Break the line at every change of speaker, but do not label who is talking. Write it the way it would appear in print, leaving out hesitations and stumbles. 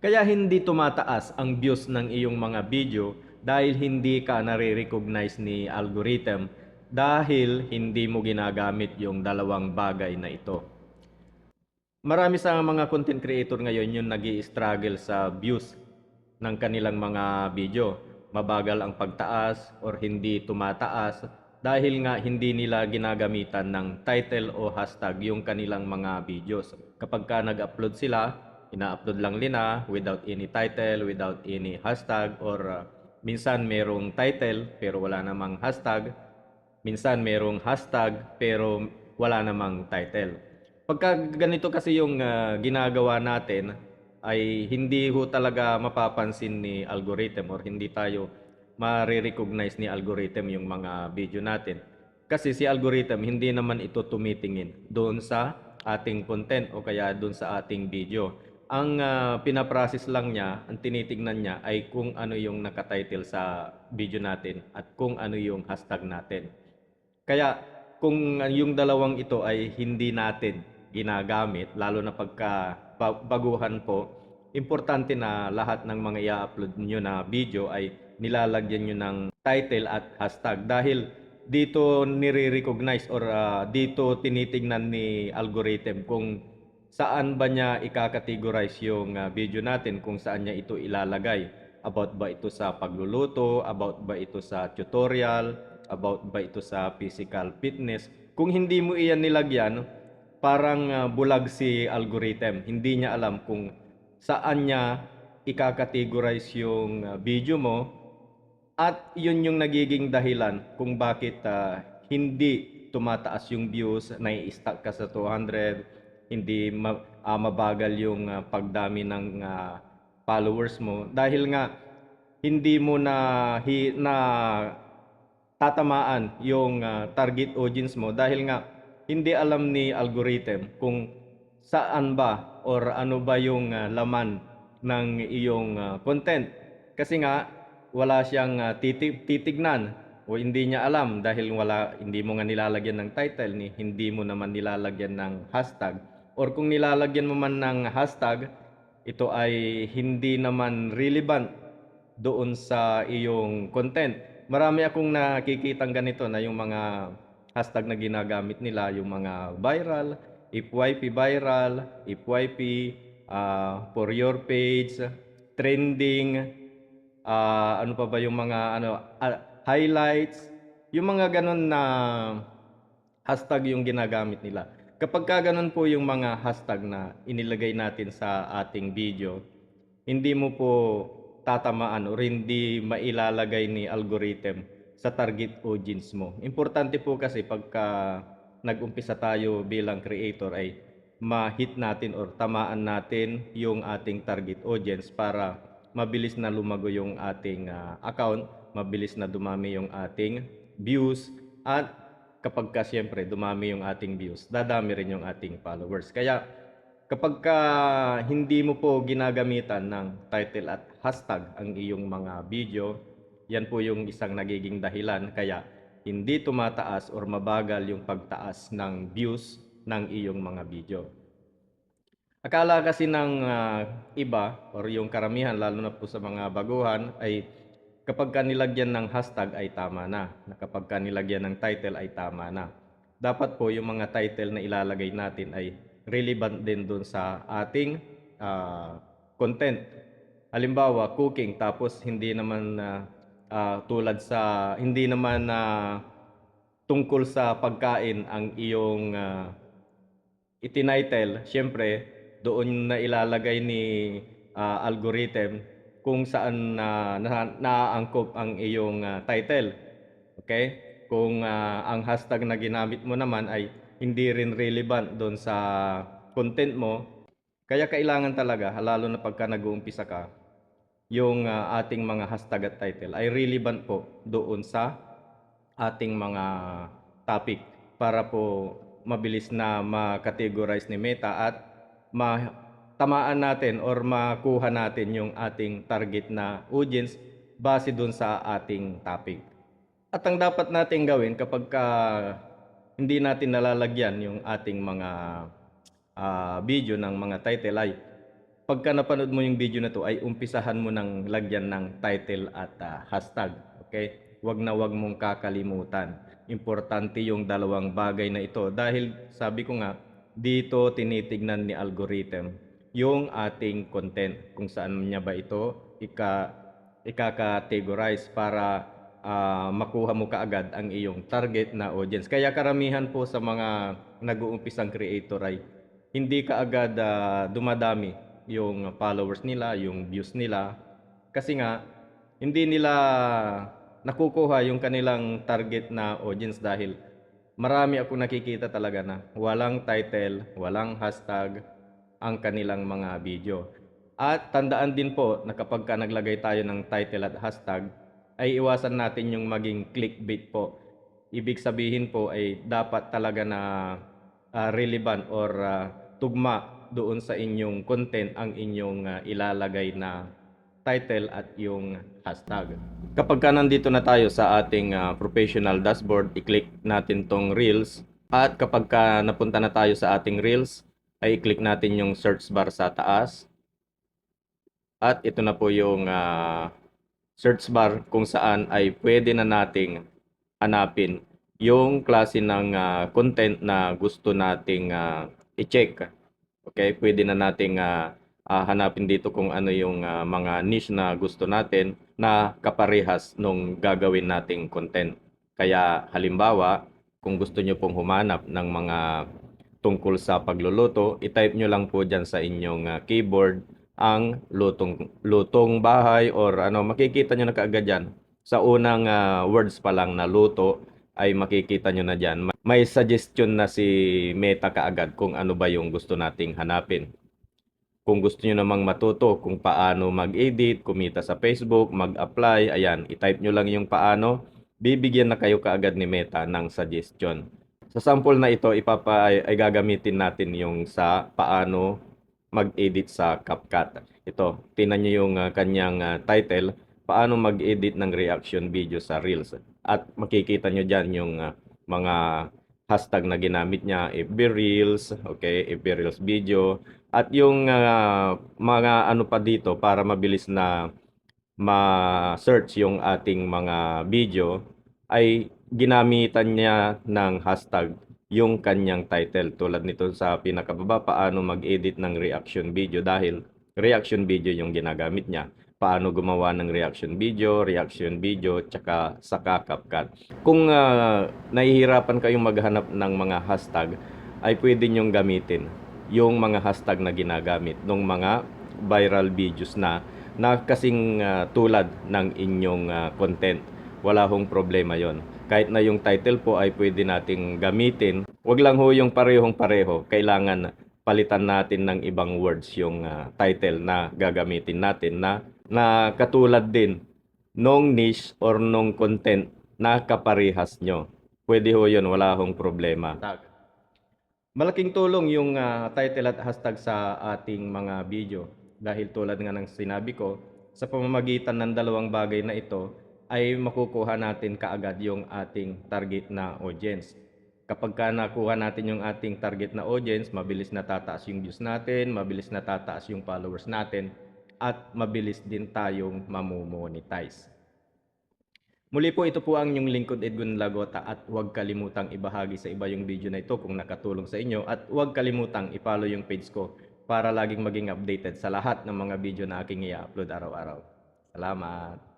Kaya hindi tumataas ang views ng iyong mga video dahil hindi ka nare-recognize ni algorithm dahil hindi mo ginagamit yung dalawang bagay na ito. Marami sa mga content creator ngayon yung nag-i-struggle sa views ng kanilang mga video. Mabagal ang pagtaas or hindi tumataas dahil nga hindi nila ginagamitan ng title o hashtag yung kanilang mga videos. Kapag ka nag-upload sila, ina-upload lang nila without any title, without any hashtag, or minsan merong title pero wala namang hashtag, minsan merong hashtag pero wala namang title. Pagka ganito kasi yung ginagawa natin ay hindi ho talaga mapapansin ni algorithm or hindi tayo ma-recognize ni algorithm yung mga video natin. Kasi si algorithm hindi naman ito tumitingin doon sa ating content o kaya doon sa ating video. Ang pinaprocess lang niya, ang tinitingnan niya ay kung ano yung nakatitle sa video natin at kung ano yung hashtag natin. Kaya kung yung dalawang ito ay hindi natin ginagamit, lalo na pagka baguhan po, importante na lahat ng mga i-upload nyo na video ay nilalagyan nyo ng title at hashtag dahil dito nire-recognize or dito tinitingnan ni algorithm kung saan ba niya ika-categorize yung video natin, kung saan niya ito ilalagay. About ba ito sa pagluluto, about ba ito sa tutorial, about ba ito sa physical fitness. Kung hindi mo iyan nilagyan, parang bulag si algorithm. Hindi niya alam kung saan niya ika-categorize yung video mo at yun yung nagiging dahilan kung bakit hindi tumataas yung views, nai-stuck ka sa 200, hindi mabagal yung pagdami ng followers mo dahil nga hindi mo na tatamaan yung target audience mo dahil nga hindi alam ni algorithm kung saan ba or ano ba yung laman ng iyong content. Kasi nga wala siyang titignan o hindi niya alam dahil hindi mo nga nilalagyan ng title ni hindi mo naman nilalagyan ng hashtag or kung nilalagyan mo man ng hashtag ito ay hindi naman relevant doon sa iyong content. Marami akong nakikitang ganito na yung mga hashtag na ginagamit nila, yung mga viral, FYP viral, FYP, for your page, trending, ano pa ba yung mga highlights, yung mga ganun na hashtag yung ginagamit nila. Kapag ka ganun po yung mga hashtag na inilagay natin sa ating video, hindi mo po tatamaan o hindi mailalagay ni algorithm sa target audience mo. Importante po kasi pagka nag-umpisa tayo bilang creator ay ma-hit natin or tamaan natin yung ating target audience para mabilis na lumago yung ating account, mabilis na dumami yung ating views at kapag ka siyempre dumami yung ating views, dadami rin yung ating followers. Kaya kapag ka hindi mo po ginagamitan ng title at hashtag ang iyong mga video, yan po yung isang nagiging dahilan kaya hindi tumataas or mabagal yung pagtaas ng views ng iyong mga video. Akala kasi ng iba or yung karamihan lalo na po sa mga baguhan ay kapag ka nilagyan ng hashtag ay tama na kapag ka nilagyan ng title ay tama na. Dapat po yung mga title na ilalagay natin ay relevant din dun sa ating content. Halimbawa, cooking tapos hindi naman tulad sa hindi naman tungkol sa pagkain ang iyong itinitle, syempre doon na ilalagay ni algorithm kung saan naaangkop ang iyong title. Okay? Kung ang hashtag na ginamit mo naman ay hindi rin relevant doon sa content mo, kaya kailangan talaga, lalo na pagka nag-uumpisa ka, yung ating mga hashtag at title ay relevant po doon sa ating mga topic para po mabilis na ma-categorize ni Meta at tamaan natin or makuha natin yung ating target na audience base dun sa ating topic. At ang dapat natin gawin kapag hindi natin nalalagyan yung ating mga video ng mga title ay pagka napanood mo yung video na to ay umpisahan mo ng lagyan ng title at hashtag. Okay? Wag na wag mong kakalimutan. Importante yung dalawang bagay na ito dahil sabi ko nga, dito tinitignan ni algorithm yung ating content kung saan niya ba ito ika-categorize para makuha mo kaagad ang iyong target na audience. Kaya karamihan po sa mga nag-uumpisang creator ay hindi kaagad dumadami yung followers nila, yung views nila. Kasi nga, hindi nila nakukuha yung kanilang target na audience dahil marami ako nakikita talaga na walang title, walang hashtag ang kanilang mga video. At tandaan din po na kapag ka naglagay tayo ng title at hashtag, ay iwasan natin yung maging clickbait po. Ibig sabihin po ay dapat talaga na relevant or tugma doon sa inyong content ang inyong ilalagay na title at yung hashtag. Kapag ka nandito na tayo sa ating professional dashboard, i-click natin tong Reels. At kapag ka napunta na tayo sa ating Reels, ay i-click natin yung search bar sa taas. At ito na po yung search bar kung saan ay pwede na nating hanapin yung klase ng content na gusto nating i-check. Okay, pwede na nating hanapin dito kung ano yung mga niche na gusto natin na kaparehas nung gagawin nating content. Kaya halimbawa, kung gusto nyo pong humanap ng mga tungkol sa pagluluto, i-type nyo lang po dyan sa inyong keyboard ang lutong bahay or ano, makikita nyo na kaagad dyan. Sa unang words pa lang na luto ay makikita nyo na dyan. May suggestion na si Meta kaagad kung ano ba yung gusto nating hanapin. Kung gusto nyo namang matuto kung paano mag-edit, kumita sa Facebook, mag-apply, ayan, i-type nyo lang yung paano, bibigyan na kayo kaagad ni Meta ng suggestion. Sa sample na ito, ay gagamitin natin yung sa paano mag-edit sa CapCut. Ito, tingnan nyo yung kanyang title, paano mag-edit ng reaction video sa Reels. At makikita nyo dyan yung mga hashtag na ginamit niya, FB Reels, okay, FB Reels video, at yung mga ano pa dito para mabilis na ma-search yung ating mga video ay ginamitan niya ng hashtag yung kanyang title. Tulad nito sa pinakababa, paano mag-edit ng reaction video dahil reaction video yung ginagamit niya. Paano gumawa ng reaction video, tsaka sa CapCut. Kung nahihirapan kayong maghanap ng mga hashtag, ay pwede nyong gamitin yung mga hashtag na ginagamit ng mga viral videos na kasing tulad ng inyong content. Wala hong problema yon. Kahit na yung title po ay pwede nating gamitin. Wag lang ho yung parehong-pareho. Kailangan palitan natin ng ibang words yung title na gagamitin natin na katulad din nung niche or nung content na kaparehas nyo. Pwede ho yun, wala hong problema. Malaking tulong yung title at hashtag sa ating mga video dahil tulad nga ng sinabi ko, sa pamamagitan ng dalawang bagay na ito ay makukuha natin kaagad yung ating target na audience. Kapag ka nakuha natin yung ating target na audience, mabilis na tataas yung views natin, mabilis na tataas yung followers natin, at mabilis din tayong mamomonetize. Muli po, ito po ang inyong lingkod Edwin Lagota at huwag kalimutang ibahagi sa iba yung video na ito kung nakatulong sa inyo at huwag kalimutang i-follow yung page ko para laging maging updated sa lahat ng mga video na aking i-upload araw-araw. Salamat!